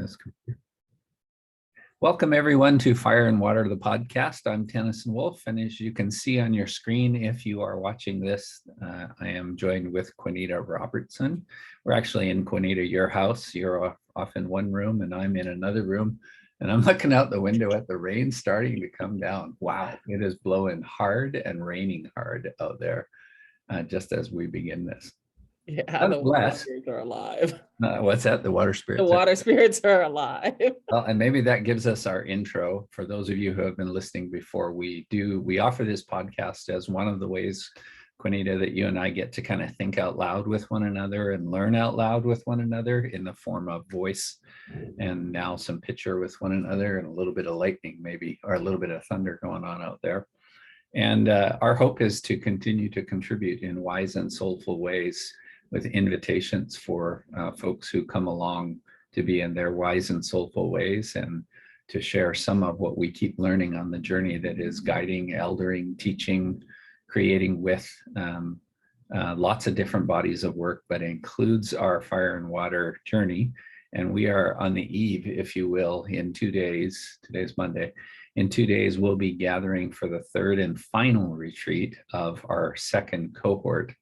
this computer. Welcome everyone to Fire and Water, the podcast. I'm Tennyson Wolf, and as you can see on your screen, if you are watching this, I am joined with Quinita Robertson. We're actually in, Quinita, your house. You're off in one room and I'm in another room, and I'm looking out the window at the rain starting to come down. Wow, it is blowing hard and raining hard out there just as we begin this. Yeah, the water spirits are alive. What's that? The water spirits. The water spirits are alive. Well, and maybe that gives us our intro. For those of you who have been listening before, we offer this podcast as one of the ways, Quinita, that you and I get to kind of think out loud with one another and learn out loud with one another in the form of voice, and now some picture with one another, and a little bit of lightning maybe, or a little bit of thunder going on out there. And our hope is to continue to contribute in wise and soulful ways, with invitations for folks who come along to be in their wise and soulful ways, and to share some of what we keep learning on the journey that is guiding, eldering, teaching, creating with lots of different bodies of work, but includes our fire and water journey. And we are on the eve, if you will, in 2 days. Today's Monday. In 2 days, we'll be gathering for the third and final retreat of our second cohort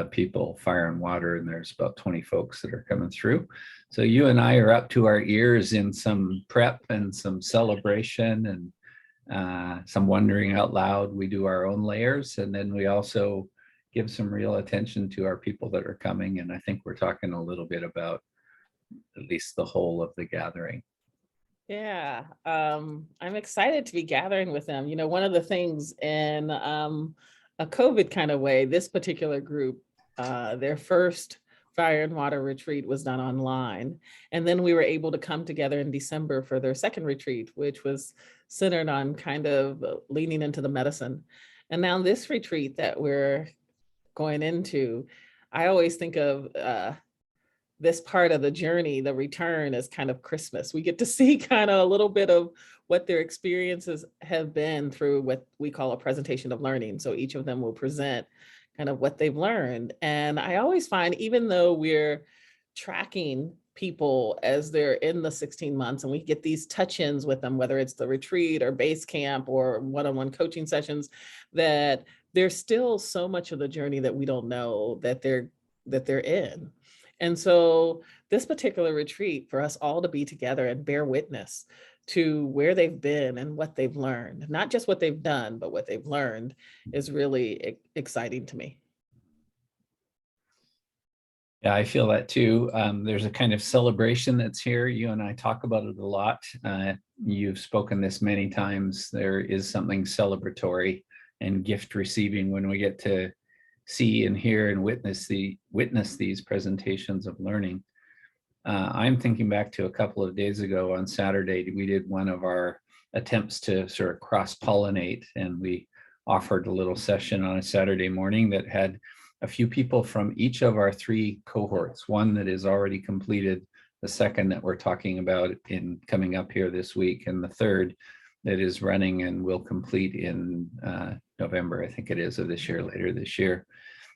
people, fire and water, and there's about 20 folks that are coming through. So you and I are up to our ears in some prep and some celebration and some wondering out loud. We do our own layers, and then we also give some real attention to our people that are coming. And I think we're talking a little bit about at least the whole of the gathering. Yeah, I'm excited to be gathering with them. You know, one of the things in a COVID kind of way, this particular group, their first fire and water retreat was done online. And then we were able to come together in December for their second retreat, which was centered on kind of leaning into the medicine. And now this retreat that we're going into, I always think of this part of the journey, the return, as kind of Christmas. We get to see kind of a little bit of what their experiences have been through what we call a presentation of learning. So each of them will present kind of what they've learned. And I always find, even though we're tracking people as they're in the 16 months and we get these touch-ins with them, whether it's the retreat or base camp or one-on-one coaching sessions, that there's still so much of the journey that we don't know that they're in. And so this particular retreat, for us all to be together and bear witness to where they've been and what they've learned, not just what they've done, but what they've learned, is really exciting to me. Yeah, I feel that too. There's a kind of celebration that's here. You and I talk about it a lot. You've spoken this many times. There is something celebratory and gift receiving when we get to see and hear and witness these presentations of learning. I'm thinking back to a couple of days ago on Saturday, we did one of our attempts to sort of cross-pollinate, and we offered a little session on a Saturday morning that had a few people from each of our 3 cohorts, one that is already completed, the second that we're talking about in coming up here this week, and the third that is running and will complete in November, I think it is, of this year, later this year.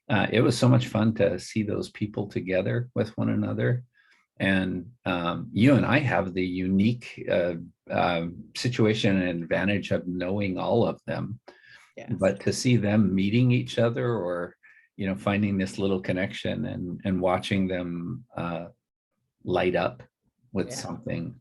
It was so much fun to see those people together with one another. And you and I have the unique situation and advantage of knowing all of them. Yes. But to see them meeting each other, or, you know, finding this little connection and watching them light up with something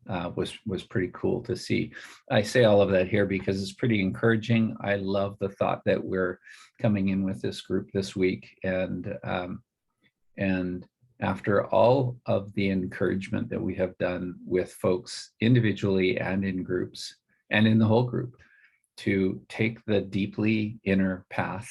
was pretty cool to see. I say all of that here because it's pretty encouraging. I love the thought that we're coming in with this group this week, and after all of the encouragement that we have done with folks individually and in groups and in the whole group, to take the deeply inner path,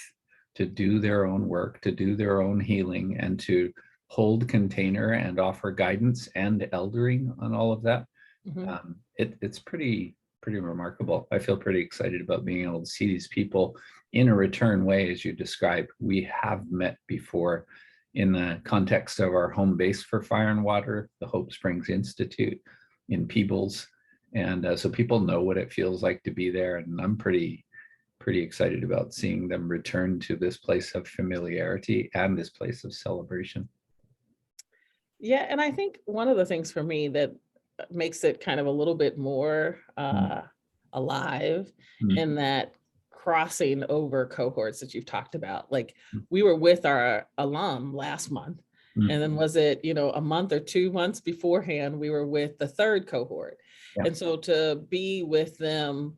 to do their own work, to do their own healing, and to hold container and offer guidance and eldering on all of that. Mm-hmm. It's pretty remarkable. I feel pretty excited about being able to see these people in a return way, as you described. We have met before in the context of our home base for fire and water, the Hope Springs Institute in Peebles. And so people know what it feels like to be there. And I'm pretty excited about seeing them return to this place of familiarity and this place of celebration. Yeah, and I think one of the things for me that makes it kind of a little bit more Mm, alive mm, in that crossing over cohorts that you've talked about. Like mm, we were with our alum last month, and mm. then was it, a month or 2 months beforehand, we were with the third cohort. Yeah. And so to be with them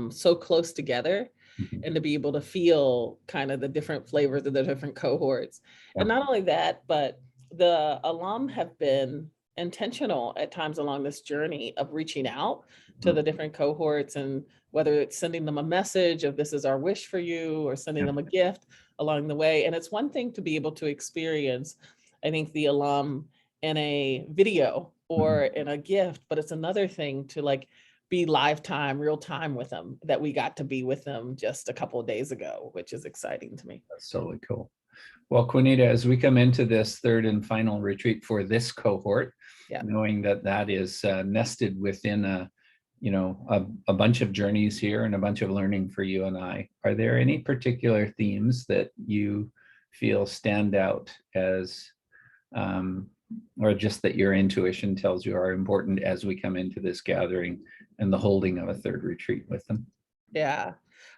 so close together Mhm. and to be able to feel kind of the different flavors of the different cohorts. Yeah. And not only that, but the alum have been intentional at times along this journey of reaching out to the Mm, different cohorts, and whether it's sending them a message of this is our wish for you, or sending yeah. them a gift along the way. And it's one thing to be able to experience, I think, the alum in a video or Mhm. in a gift, but it's another thing to like be live time, real time with them, that we got to be with them just a couple of days ago, which is exciting to me. That's totally cool. Well, Quinita, as we come into this third and final retreat for this cohort, Yeah. knowing that that is nested within a bunch of journeys here and a bunch of learning for you and I, are there any particular themes that you feel stand out as, um, or just that your intuition tells you are important as we come into this gathering and the holding of a third retreat with them? Yeah.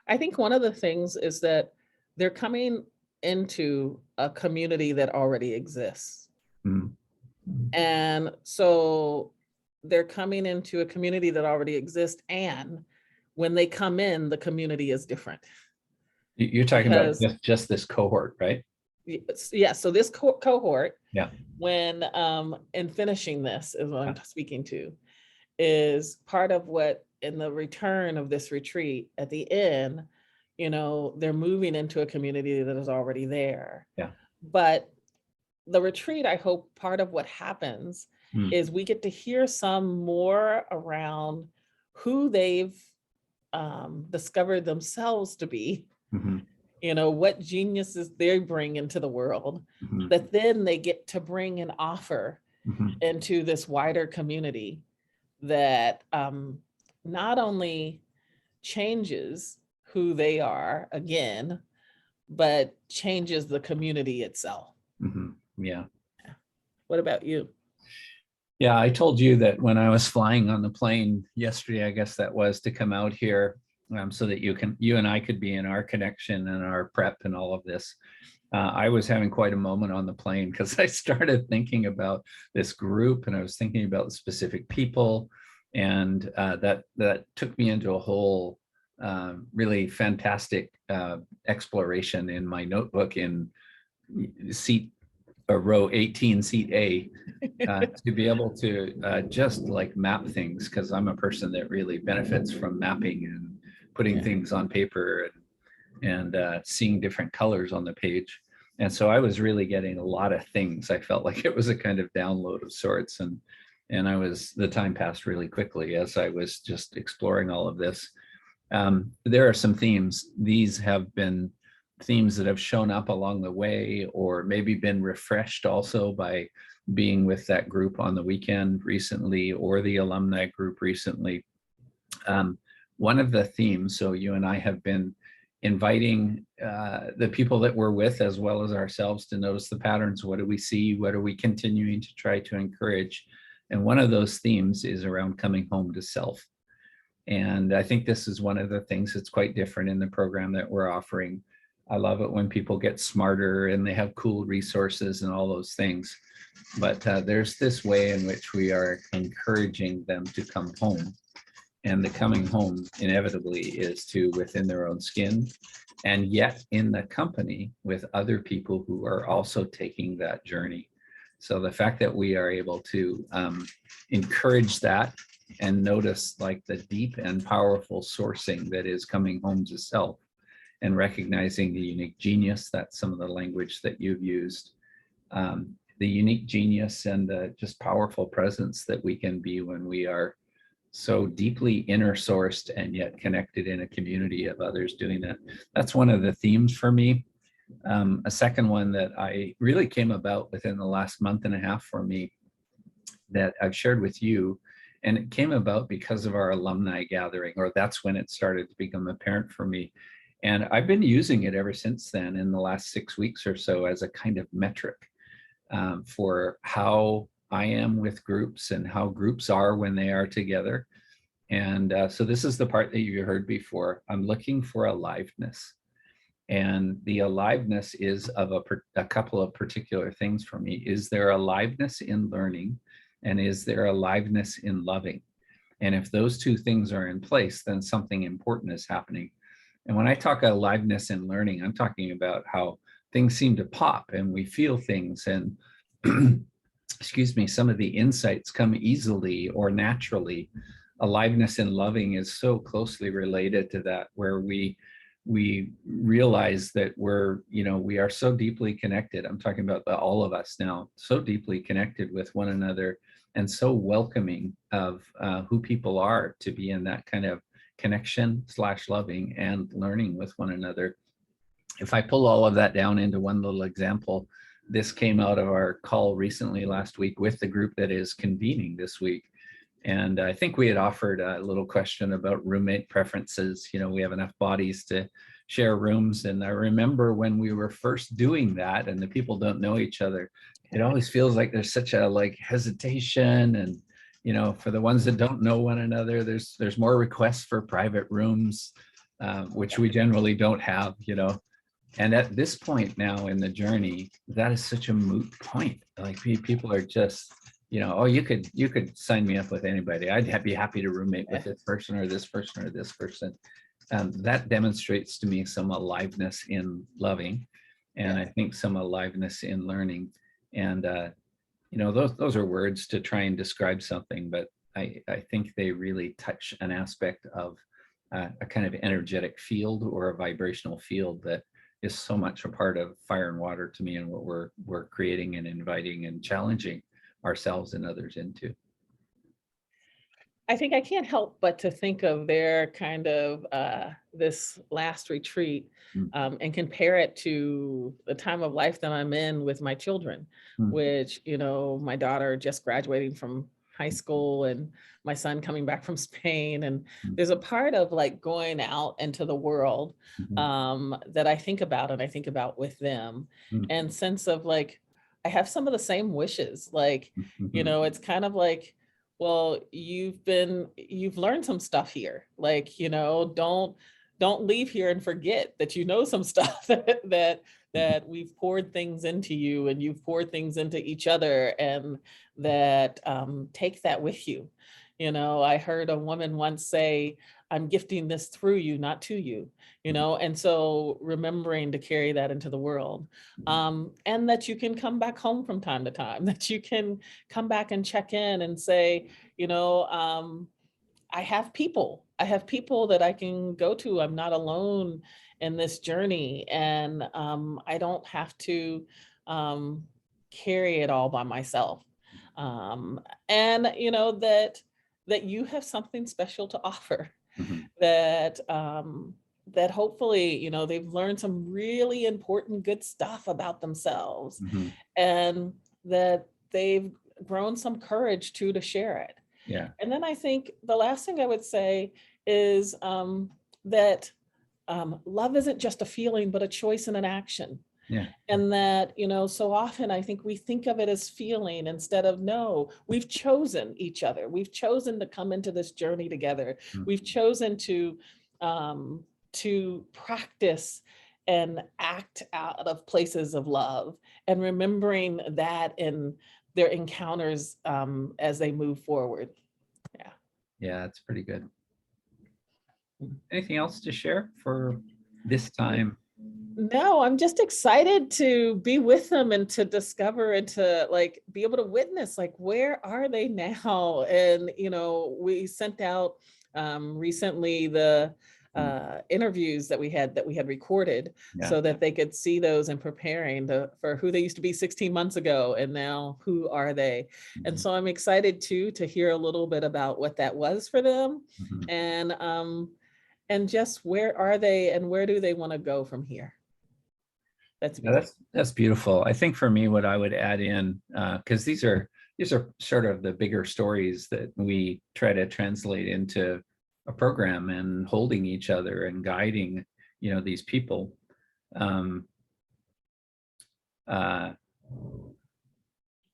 I think one of the things is that they're coming into a community that already exists. Mm. Mm. And so they're coming into a community that already exists. And when they come in, the community is different You're talking about because, just this cohort, right? yeah, so this cohort, Yeah. when in finishing this is what I'm speaking to, is part of what in the return of this retreat at the end, they're moving into a community that is already there. Yeah. But the retreat, I hope part of what happens Mm. is we get to hear some more around who they've discovered themselves to be, Mhm. what geniuses they bring into the world, Mhm. that then they get to bring and offer Mhm. into this wider community that not only changes who they are again, but changes the community itself. Mhm. Yeah. What about you? Yeah, I told you that when I was flying on the plane yesterday, I guess that was to come out here, so that you and I could be in our connection and our prep and all of this. I was having quite a moment on the plane because I started thinking about this group and I was thinking about specific people, and that took me into a whole really fantastic exploration in my notebook in seat row 18, seat A, to be able to just like map things, because I'm a person that really benefits from mapping and putting Yeah. things on paper and seeing different colors on the page. And so I was really getting a lot of things. I felt like it was a kind of download of sorts, and the time passed really quickly as I was just exploring all of this. There are some themes. These have been themes that have shown up along the way, or maybe been refreshed also by being with that group on the weekend recently, or the alumni group recently. One of the themes, so you and I have been inviting the people that we're with as well as ourselves to notice the patterns. What do we see? What are we continuing to try to encourage? And one of those themes is around coming home to self. And I think this is one of the things that's quite different in the program that we're offering. I love it when people get smarter and they have cool resources and all those things. But there's this way in which we are encouraging them to come home. And the coming home inevitably is to within their own skin, and yet in the company with other people who are also taking that journey. So the fact that we are able to encourage that and notice like the deep and powerful sourcing that is coming home to self, and recognizing the unique genius, that's some of the language that you've used, the unique genius and the just powerful presence that we can be when we are so deeply inner sourced and yet connected in a community of others doing that. That's one of the themes for me. A second one that I really came about within the last month and a half for me, that I've shared with you, and it came about because of our alumni gathering, or that's when it started to become apparent for me. And I've been using it ever since then in the last 6 weeks or so as a kind of metric for how I am with groups and how groups are when they are together. And so this is the part that you heard before. I'm looking for aliveness. And the aliveness is of a couple of particular things for me. Is there aliveness in learning? And is there aliveness in loving? And if those two things are in place, then something important is happening. And when I talk aliveness in learning, I'm talking about how things seem to pop and we feel things, and excuse me, some of the insights come easily or naturally. Aliveness in loving is so closely related to that, where we realize that we are so deeply connected. I'm talking about all of us now, so deeply connected with one another and so welcoming of who people are, to be in that kind of connection / loving and learning with one another. If I pull all of that down into one little example, this came out of our call recently last week with the group that is convening this week. And I think we had offered a little question about roommate preferences. We have enough bodies to share rooms. And I remember when we were first doing that and the people don't know each other, it always feels like there's such a hesitation. And, for the ones that don't know one another, there's more requests for private rooms, which we generally don't have. And at this point now in the journey, that is such a moot point. Like people are just, oh, you could sign me up with anybody. I'd be happy to roommate with this person or this person or this person. That demonstrates to me some aliveness in loving, and I think some aliveness in learning. And those are words to try and describe something, but I think they really touch an aspect of a kind of energetic field or a vibrational field that is so much a part of fire and water to me, and what we're creating and inviting and challenging ourselves and others into. I think I can't help but to think of their kind of this last retreat and compare it to the time of life that I'm in with my children, which, my daughter just graduating from high school and my son coming back from Spain. And there's a part of going out into the world that I think about, and I think about with them, and sense of I have some of the same wishes. It's kind of well, you've learned some stuff here. Don't leave here and forget that some stuff that we've poured things into you, and you've poured things into each other, and that take that with you. I heard a woman once say, I'm gifting this through you, not to you, and so remembering to carry that into the world, and that you can come back home from time to time, that you can come back and check in and say, I have people that I can go to. I'm not alone in this journey, and I don't have to carry it all by myself. And that you have something special to offer, that that hopefully, they've learned some really important good stuff about themselves, and that they've grown some courage to share it. Yeah. And then I think the last thing I would say is that love isn't just a feeling, but a choice and an action. Yeah. And that, so often I think we think of it as feeling instead of, no, we've chosen each other. We've chosen to come into this journey together. We've chosen to practice and act out of places of love, and remembering that in their encounters as they move forward. Yeah, that's pretty good. Anything else to share for this time? No, I'm just excited to be with them and to discover and to be able to witness, where are they now? And, we sent out recently the interviews that we had recorded, so that they could see those and preparing for who they used to be 16 months ago, and now who are they? And so I'm excited to hear a little bit about what that was for them, and just where are they and where do they want to go from here? That's beautiful. I think for me, what I would add in, because these are sort of the bigger stories that we try to translate into a program, and holding each other and guiding, these people.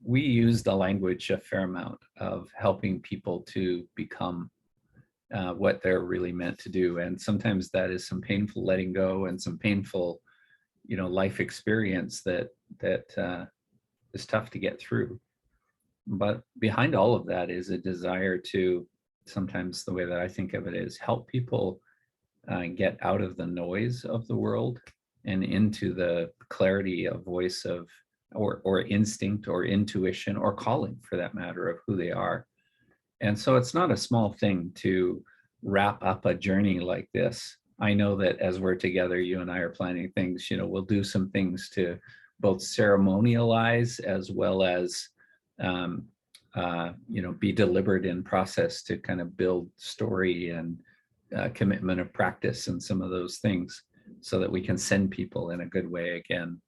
we use the language a fair amount of helping people to become what they're really meant to do. And sometimes that is some painful letting go and some painful, life experience that is tough to get through. But behind all of that is a desire to, sometimes the way that I think of it is, help people get out of the noise of the world and into the clarity of voice of, or instinct or intuition or calling, for that matter, of who they are. And so it's not a small thing to wrap up a journey like this. I know that as we're together, you and I are planning things, we'll do some things to both ceremonialize as well as, be deliberate in process to kind of build story and commitment of practice and some of those things so that we can send people in a good way again.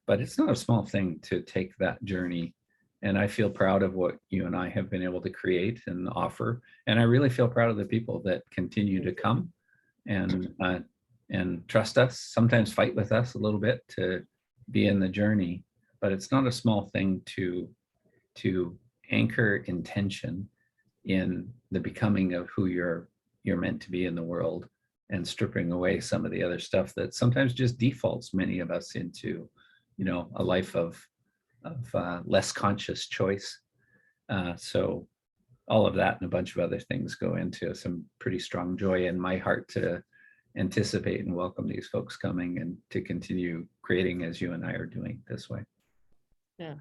But it's not a small thing to take that journey. And I feel proud of what you and I have been able to create and offer. And I really feel proud of the people that continue to come and trust us, sometimes fight with us a little bit to be in the journey. But it's not a small thing to anchor intention in the becoming of who you're meant to be in the world, and stripping away some of the other stuff that sometimes just defaults many of us into, a life of less conscious choice. So all of that and a bunch of other things go into some pretty strong joy in my heart to anticipate and welcome these folks coming and to continue creating as you and I are doing this way. Yeah,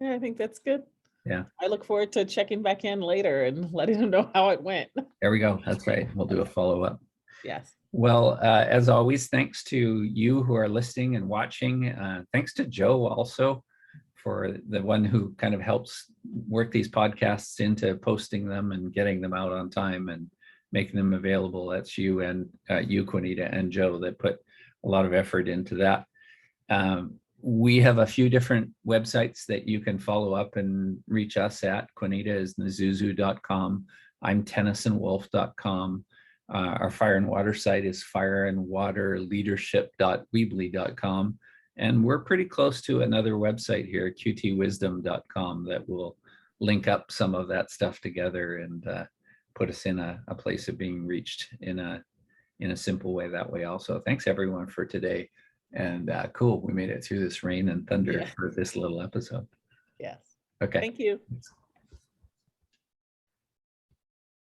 I think that's good. Yeah. I look forward to checking back in later and letting them know how it went. There we go. That's right. We'll do a follow-up. Yes. Well, as always, thanks to you who are listening and watching. Thanks to Joe also, for the one who kind of helps work these podcasts into posting them and getting them out on time and making them available. That's you and you, Quinita, and Joe, that put a lot of effort into that. We have a few different websites that you can follow up and reach us at. Quinita is nazuzu.com. I'm tennysonwolf.com. Our Fire and Water site is fireandwaterleadership.weebly.com. And we're pretty close to another website here, qtwisdom.com, that will link up some of that stuff together and put us in a place of being reached in a simple way that way also. Thanks everyone for today. And cool, we made it through this rain and thunder for this little episode. Yes. Okay. Thank you.